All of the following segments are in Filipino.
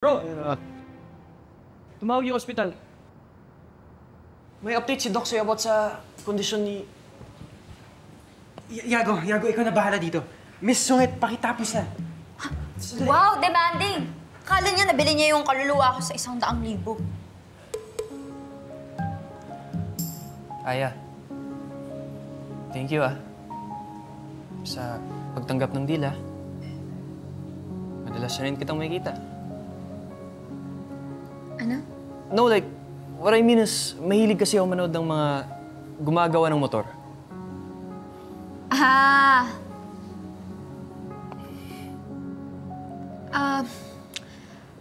Bro, tumawag yung ospital. May update si Doc sa'yo about sa kondisyon ni... Yago, ikaw na bahala dito. Miss Sungit, pakitapos na. Wow, demanding! Akala niya nabili niya yung kaluluwa ko sa 100,000. Aya, thank you sa pagtanggap ng deal Madalas na rin kitang makikita. Ano? No, like, what I mean is, mahilig kasi ako manood ng mga gumagawa ng motor.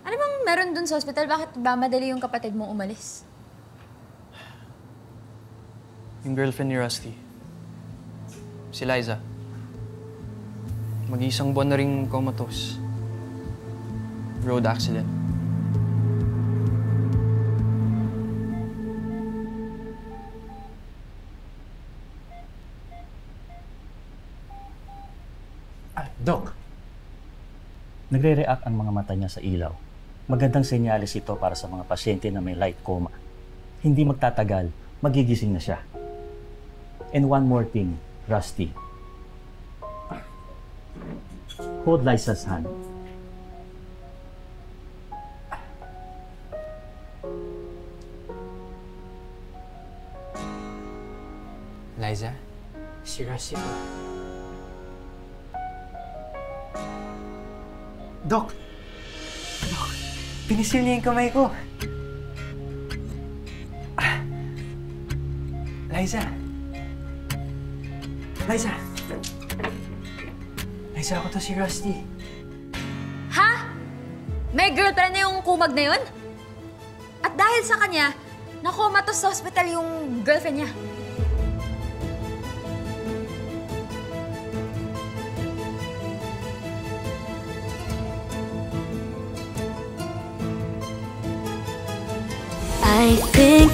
Ano bang meron dun sa ospital? Bakit ba madali yung kapatid mong umalis? Yung girlfriend ni Rusty. Si Liza. Mag-iisang buwan na rin comatose. Road accident. Doc, nagre-react ang mga mata niya sa ilaw. Magandang senyales ito para sa mga pasyente na may light coma. Hindi magtatagal, magigising na siya. And one more thing, Rusty. Hold Liza's hand. Liza, si Rusty po. Doc, pinisil niya yung kamay ko. Liza. Liza, ako to si Rusty. Ha? May girlfriend na yung kumag na yun? At dahil sa kanya, nakomatos sa hospital yung girlfriend niya. I think